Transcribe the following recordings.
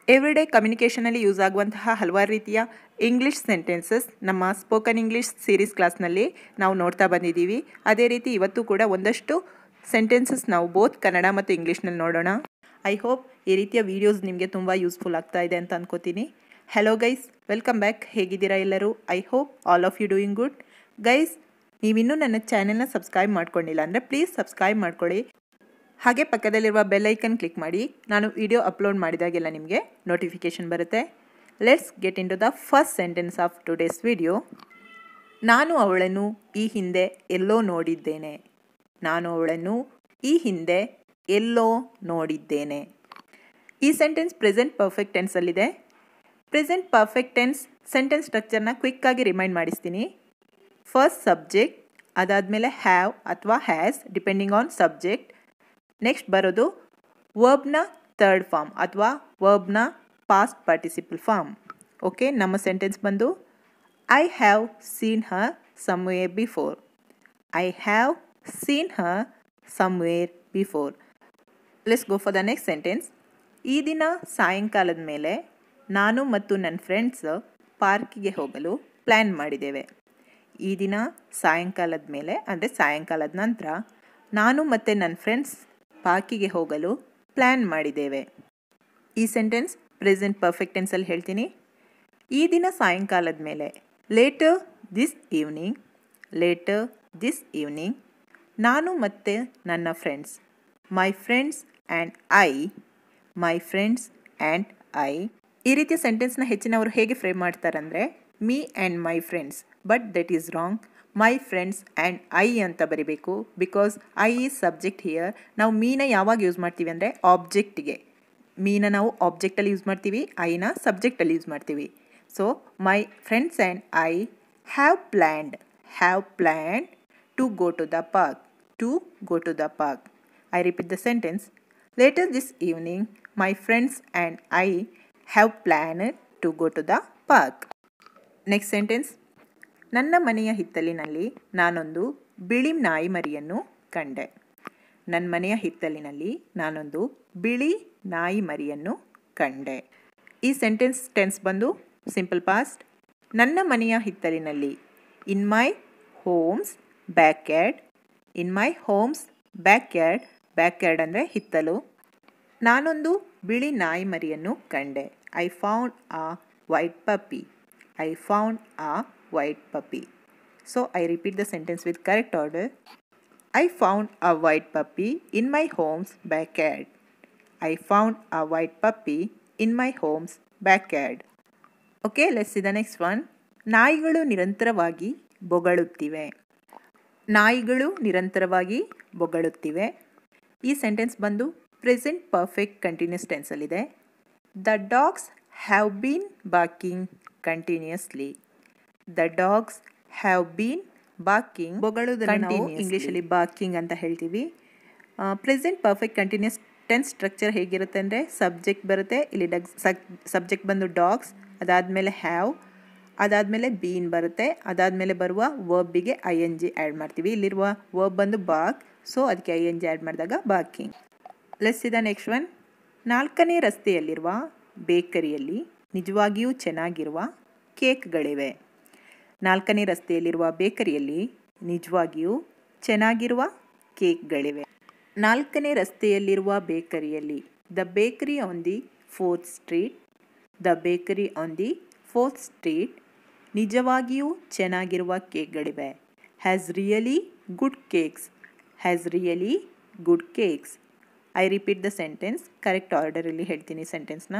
Everyday ಕಮ್ಯುನಿಕೇಷನಲ್ಲಿ use ಆಗುವಂತಹ ಹಲವಾರು ರೀತಿಯ ಇಂಗ್ಲೀಷ್ ಸೆಂಟೆನ್ಸಸ್ ನಮ್ಮ ಸ್ಪೋಕನ್ ಇಂಗ್ಲೀಷ್ ಸೀರೀಸ್ ಕ್ಲಾಸ್ನಲ್ಲಿ ನಾವು ನೋಡ್ತಾ ಬಂದಿದ್ದೀವಿ. ಅದೇ ರೀತಿ ಇವತ್ತು ಕೂಡ ಒಂದಷ್ಟು ಸೆಂಟೆನ್ಸಸ್ ನಾವು ಬೋತ್ ಕನ್ನಡ ಮತ್ತು ಇಂಗ್ಲೀಷ್ನಲ್ಲಿ ನೋಡೋಣ. ಐ ಹೋಪ್ ಈ ರೀತಿಯ ವೀಡಿಯೋಸ್ ನಿಮಗೆ ತುಂಬ ಯೂಸ್ಫುಲ್ ಆಗ್ತಾ ಇದೆ ಅಂತ ಅನ್ಕೋತೀನಿ. Hello guys, welcome back. ಹೇಗಿದ್ದೀರಾ ಎಲ್ಲರೂ? I hope all of you doing good. Guys, ನೀವಿನ್ನೂ ನನ್ನ ಚಾನೆಲ್ನ ಸಬ್ಸ್ಕ್ರೈಬ್ ಮಾಡ್ಕೊಂಡಿಲ್ಲ ಅಂದರೆ ಪ್ಲೀಸ್ ಸಬ್ಸ್ಕ್ರೈಬ್ ಮಾಡ್ಕೊಳ್ಳಿ. ಹಾಗೆ ಪಕ್ಕದಲ್ಲಿರುವ ಬೆಲ್ ಐಕನ್ ಕ್ಲಿಕ್ ಮಾಡಿ. ನಾನು ವಿಡಿಯೋ ಅಪ್ಲೋಡ್ ಮಾಡಿದಾಗೆಲ್ಲ ನಿಮಗೆ ನೋಟಿಫಿಕೇಷನ್ ಬರುತ್ತೆ. Let's get into the first sentence of today's video. ನಾನು ಅವಳನ್ನು ಈ ಹಿಂದೆ ಎಲ್ಲೋ ನೋಡಿದ್ದೇನೆ. ನಾನು ಅವಳನ್ನು ಈ ಹಿಂದೆ ಎಲ್ಲೋ ನೋಡಿದ್ದೇನೆ. ಈ ಸೆಂಟೆನ್ಸ್ ಪ್ರೆಸೆಂಟ್ ಪರ್ಫೆಕ್ಟ್ ಟೆನ್ಸಲ್ಲಿದೆ. ಪ್ರೆಸೆಂಟ್ ಪರ್ಫೆಕ್ಟ್ ಟೆನ್ಸ್ ಸೆಂಟೆನ್ಸ್ ಸ್ಟ್ರಕ್ಚರ್ನ ಕ್ವಿಕ್ಕಾಗಿ ರಿಮೈಂಡ್ ಮಾಡಿಸ್ತೀನಿ. ಫಸ್ಟ್ ಸಬ್ಜೆಕ್ಟ್, ಅದಾದಮೇಲೆ ಹ್ಯಾವ್ ಅಥವಾ has depending on subject. Next ಬರೋದು ವರ್ಬ್ನ ಥರ್ಡ್ ಫಾರ್ಮ್ ಅಥವಾ ವರ್ಬ್ನ ಪಾಸ್ಟ್ ಪಾರ್ಟಿಸಿಪಲ್ ಫಾರ್ಮ್. ಓಕೆ, ನಮ್ಮ ಸೆಂಟೆನ್ಸ್ ಬಂದು I have seen her somewhere before. I have seen her somewhere before. Let's go for the next sentence. ಈ ದಿನ ಸಾಯಂಕಾಲದ ಮೇಲೆ ನಾನು ಮತ್ತು ನನ್ನ ಫ್ರೆಂಡ್ಸ್ ಪಾರ್ಕಿಗೆ ಹೋಗಲು ಪ್ಲ್ಯಾನ್ ಮಾಡಿದ್ದೇವೆ. ಈ ದಿನ ಸಾಯಂಕಾಲದ ಮೇಲೆ ಅಂದರೆ ಸಾಯಂಕಾಲದ ನಂತರ ನಾನು ಮತ್ತು ನನ್ನ ಫ್ರೆಂಡ್ಸ್ ಪಾರ್ಕಿಗೆ ಹೋಗಲು ಪ್ಲ್ಯಾನ್ ಮಾಡಿದ್ದೇವೆ. ಈ ಸೆಂಟೆನ್ಸ್ ಪ್ರೆಸೆಂಟ್ ಪರ್ಫೆಕ್ಟ್ ಟೆನ್ಸಲ್ಲಿ ಹೇಳ್ತೀನಿ. ಈ ದಿನ ಸಾಯಂಕಾಲದ ಮೇಲೆ later this evening. Later this evening ನಾನು ಮತ್ತು ನನ್ನ friends. My friends and I. My friends and I. ಈ ರೀತಿಯ ಸೆಂಟೆನ್ಸ್ನ ಹೆಚ್ಚಿನವರು ಹೇಗೆ ಫ್ರೇಮ್ ಮಾಡ್ತಾರಂದರೆ me and my friends. But that is wrong. My friends and I ಅಂತ ಬರೀಬೇಕು. Because I is subject here. ನಾವು ಮೀನ ಯಾವಾಗ ಯೂಸ್ ಮಾಡ್ತೀವಿ ಅಂದರೆ ಆಬ್ಜೆಕ್ಟಿಗೆ. ಮೀನ ನಾವು ಆಬ್ಜೆಕ್ಟಲ್ಲಿ ಯೂಸ್ ಮಾಡ್ತೀವಿ, ಐನ ಸಬ್ಜೆಕ್ಟಲ್ಲಿ ಯೂಸ್ ಮಾಡ್ತೀವಿ. So my friends and I have planned to go to the park. To go to the park. I repeat the sentence. Later this evening my friends and I have planned to go to the park. Next sentence. ನನ್ನ ಮನೆಯ ಹಿತ್ತಲಿನಲ್ಲಿ ನಾನೊಂದು ಬಿಳಿ ನಾಯಿ ಮರಿಯನ್ನು ಕಂಡೆ. ನನ್ನ ಮನೆಯ ಹಿತ್ತಲಿನಲ್ಲಿ ನಾನೊಂದು ಬಿಳಿ ನಾಯಿ ಮರಿಯನ್ನು ಕಂಡೆ. ಈ ಸೆಂಟೆನ್ಸ್ ಟೆನ್ಸ್ ಬಂದು ಸಿಂಪಲ್ ಪಾಸ್ಟ್. ನನ್ನ ಮನೆಯ ಹಿತ್ತಲಿನಲ್ಲಿ. ಇನ್ ಮೈ ಹೋಮ್ಸ್ ಬ್ಯಾಕ್ಯಾರ್ಡ್. ಇನ್ ಮೈ ಹೋಮ್ಸ್ ಬ್ಯಾಕ್ಯಾರ್ಡ್. ಬ್ಯಾಕ್ಯಾರ್ಡ್ ಅಂದರೆ ಹಿತ್ತಲು. ನಾನೊಂದು ಬಿಳಿ ನಾಯಿ ಮರಿಯನ್ನು ಕಂಡೆ. I found a white Pappi. I found a white puppy. So I repeat the sentence with correct order. I found a white puppy in my home's backyard. I found a white puppy in my home's backyard. Okay, let's see the next one. ನಾಯಿಗಳು ನಿರಂತರವಾಗಿ ಬೊಗಳುತ್ತಿವೆ. ನಾಯಿಗಳು ನಿರಂತರವಾಗಿ ಬೊಗಳುತ್ತಿವೆ. ಈ sentence ಬಂದು present perfect continuous ಟೆನ್ಸಲ್ಲಿದೆ. The dogs have been barking continuously. The dogs have been barking. ಬೊಗಳುವುದನ್ನು ನಾವು ಇಂಗ್ಲೀಷಲ್ಲಿ ಬಾರ್ಕಿಂಗ್ ಅಂತ ಹೇಳ್ತೀವಿ. Present perfect continuous tense structure ಹೇಗಿರುತ್ತೆ ಅಂದರೆ ಸಬ್ಜೆಕ್ಟ್ ಬರುತ್ತೆ. ಇಲ್ಲಿ ಸಬ್ಜೆಕ್ಟ್ ಬಂದು ಡಾಗ್ಸ್, ಅದಾದಮೇಲೆ ಹ್ಯಾವ್, ಅದಾದಮೇಲೆ ಬೀನ್ ಬರುತ್ತೆ. ಅದಾದಮೇಲೆ ಬರುವ ವರ್ಬಿಗೆ ಐ ಎನ್ ಜಿ ಆ್ಯಡ್ ಮಾಡ್ತೀವಿ. ಇಲ್ಲಿರುವ ವರ್ಬ್ ಬಂದು ಬಾರ್ಕ್, ಸೊ ಅದಕ್ಕೆ ಐ ಎನ್ ಜಿ ಆ್ಯಡ್ ಮಾಡಿದಾಗ barking. Let's see the next one. 4ನೇ ರಸ್ತೆಯಲ್ಲಿರುವ ಬೇಕರಿಯಲ್ಲಿ ನಿಜವಾಗಿಯೂ ಚೆನ್ನಾಗಿರುವ ಕೇಕ್ಗಳಿವೆ. 4ನೇ ರಸ್ತೆಯಲ್ಲಿರುವ ಬೇಕರಿಯಲ್ಲಿ ನಿಜವಾಗಿಯೂ ಚೆನ್ನಾಗಿರುವ ಕೇಕ್ಗಳಿವೆ. 4ನೇ ರಸ್ತೆಯಲ್ಲಿರುವ ಬೇಕರಿಯಲ್ಲಿ. The bakery on the 4th street. The bakery on the 4th street. ನಿಜವಾಗಿಯೂ ಚೆನ್ನಾಗಿರುವ ಕೇಕ್ಗಳಿವೆ. Has really good cakes. Has really good cakes. I repeat the sentence. Correct ಆರ್ಡರಲ್ಲಿ ಹೇಳ್ತೀನಿ ಸೆಂಟೆನ್ಸ್ನ.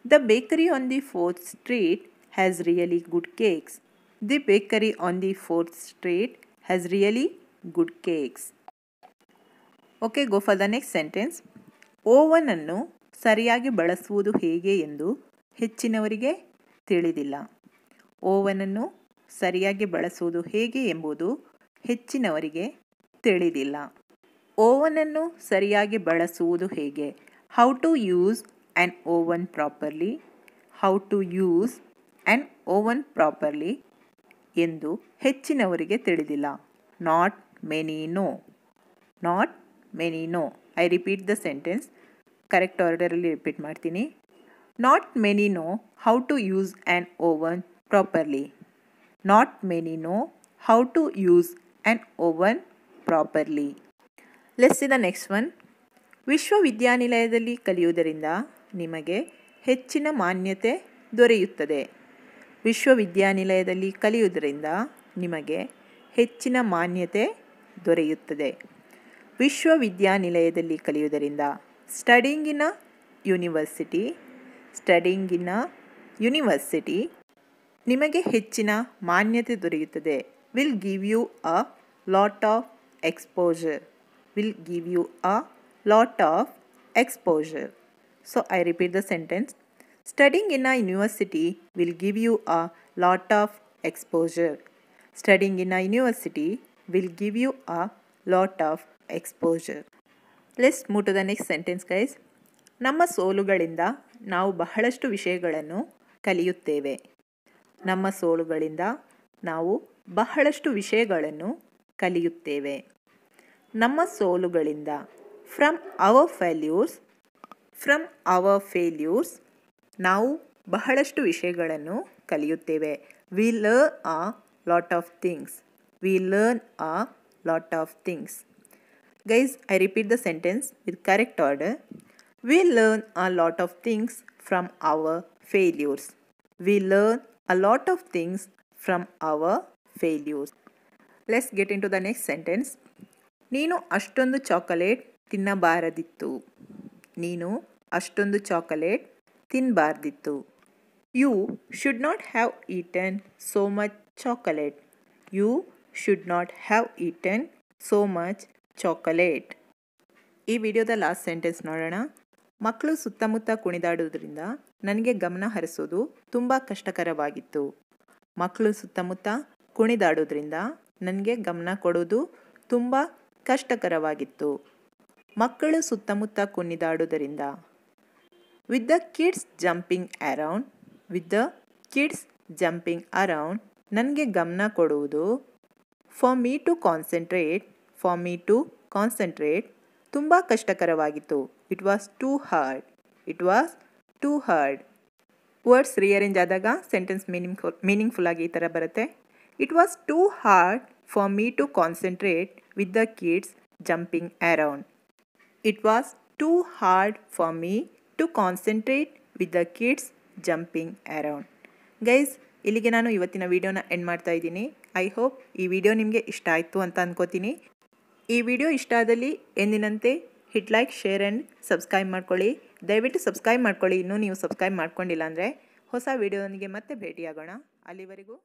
The bakery on the 4th street has really good cakes. The bakery on the 4th street has really good cakes. Okay, go for the next sentence. ಓವನನ್ನು ಸರಿಯಾಗಿ ಬಳಸುವುದು ಹೇಗೆ ಎಂದು ಹೆಚ್ಚಿನವರಿಗೆ ತಿಳಿದಿಲ್ಲ. ಓವನನ್ನು ಸರಿಯಾಗಿ ಬಳಸುವುದು ಹೇಗೆ ಎಂಬುದು ಹೆಚ್ಚಿನವರಿಗೆ ತಿಳಿದಿಲ್ಲ. ಓವನನ್ನು ಸರಿಯಾಗಿ ಬಳಸುವುದು ಹೇಗೆ. How to use an oven properly. How to use an oven properly ಎಂದು ಹೆಚ್ಚಿನವರಿಗೆ ತಿಳಿದಿಲ್ಲ. Not many know. Not many know. I repeat the sentence. Correct ಆರ್ಡರಲ್ಲಿ ರಿಪೀಟ್ ಮಾಡ್ತೀನಿ. Not many know how to use an oven properly. Not many know how to use an oven properly. Let's see the next one. ವಿಶ್ವವಿದ್ಯಾನಿಲಯದಲ್ಲಿ ಕಲಿಯುವುದರಿಂದ ನಿಮಗೆ ಹೆಚ್ಚಿನ ಮಾನ್ಯತೆ ದೊರೆಯುತ್ತದೆ. ವಿಶ್ವವಿದ್ಯಾನಿಲಯದಲ್ಲಿ ಕಲಿಯುವುದರಿಂದ ನಿಮಗೆ ಹೆಚ್ಚಿನ ಮಾನ್ಯತೆ ದೊರೆಯುತ್ತದೆ. ವಿಶ್ವವಿದ್ಯಾನಿಲಯದಲ್ಲಿ ಕಲಿಯುವುದರಿಂದ ಸ್ಟಡಿಂಗ್ ಇನ್ ಅ ಯೂನಿವರ್ಸಿಟಿ ನಿಮಗೆ ಹೆಚ್ಚಿನ ಮಾನ್ಯತೆ ದೊರೆಯುತ್ತದೆ. Will give you a lot of exposure. So I repeat the sentence. Studying in a university will give you a lot of exposure. Studying in a university will give you a lot of exposure. Let's move to the next sentence, guys. ನಮ್ಮ ಸೋಲುಗಳಿಂದ ನಾವು ಬಹಳಷ್ಟು ವಿಷಯಗಳನ್ನು ಕಲಿಯುತ್ತೇವೆ. ನಮ್ಮ ಸೋಲುಗಳಿಂದ ನಾವು ಬಹಳಷ್ಟು ವಿಷಯಗಳನ್ನು ಕಲಿಯುತ್ತೇವೆ. ನಮ್ಮ ಸೋಲುಗಳಿಂದ ಫ್ರಮ್ our failures ನಾವು ಬಹಳಷ್ಟು ವಿಷಯಗಳನ್ನು ಕಲಿಯುತ್ತೇವೆ. We learn a lot of things. Guys, I repeat the sentence with correct order. We learn a lot of things from our failures. We learn a lot of things from our failures. Let's get into the next sentence. ನೀನು ಅಷ್ಟೊಂದು chocolate ತಿನ್ನಬಾರದಿತ್ತು. ನೀನು ಅಷ್ಟೊಂದು chocolate ತಿನ್ನಬಾರ್ದಿತ್ತು. You should not have eaten so much chocolate. You should not have eaten so much chocolate. ಈ ವಿಡಿಯೋದ last sentence ನೋಡೋಣ. ಮಕ್ಕಳು ಸುತ್ತಮುತ್ತ ಕುಣಿದಾಡುವುದರಿಂದ ನನಗೆ ಗಮನ ಹರಿಸೋದು ತುಂಬ ಕಷ್ಟಕರವಾಗಿತ್ತು. ಮಕ್ಕಳು ಸುತ್ತಮುತ್ತ ಕುಣಿದಾಡೋದ್ರಿಂದ ನನಗೆ ಗಮನ ಕೊಡೋದು ತುಂಬ ಕಷ್ಟಕರವಾಗಿತ್ತು. ಮಕ್ಕಳು ಸುತ್ತಮುತ್ತ ಕುಣಿದಾಡುವುದರಿಂದ with the kids jumping around ನನಗೆ ಗಮನ ಕೊಡುವುದು for me to concentrate ತುಂಬ ಕಷ್ಟಕರವಾಗಿತ್ತು. It was too hard. Words rearrange ಆದಾಗ ಸೆಂಟೆನ್ಸ್ ಮೀನಿಂಗ್ಫುಲ್ ಆಗಿ ಈ ಥರ ಬರುತ್ತೆ. It was too hard for me to concentrate with the kids jumping around. It was too hard for me to concentrate with the kids jumping around. Guys, ಇಲ್ಲಿಗೆ ನಾನು ಇವತ್ತಿನ ವಿಡಿಯೋನ end ಮಾಡ್ತಾ ಇದ್ದೀನಿ. ಐ ಹೋಪ್ ಈ ವಿಡಿಯೋ ನಿಮಗೆ ಇಷ್ಟ ಆಯಿತು ಅಂತ ಅನ್ಕೋತೀನಿ. ಈ ವಿಡಿಯೋ ಇಷ್ಟ ಆದಲ್ಲಿ ಎಂದಿನಂತೆ hit like, share and subscribe ಮಾಡ್ಕೊಳ್ಳಿ. ದಯವಿಟ್ಟು ಸಬ್ಸ್ಕ್ರೈಬ್ ಮಾಡ್ಕೊಳ್ಳಿ. ಇನ್ನೂ ನೀವು ಸಬ್ಸ್ಕ್ರೈಬ್ ಮಾಡ್ಕೊಂಡಿಲ್ಲ ಅಂದರೆ ಹೊಸ ವಿಡಿಯೋನಿಗೆ ಮತ್ತೆ ಭೇಟಿಯಾಗೋಣ. ಅಲ್ಲಿವರೆಗೂ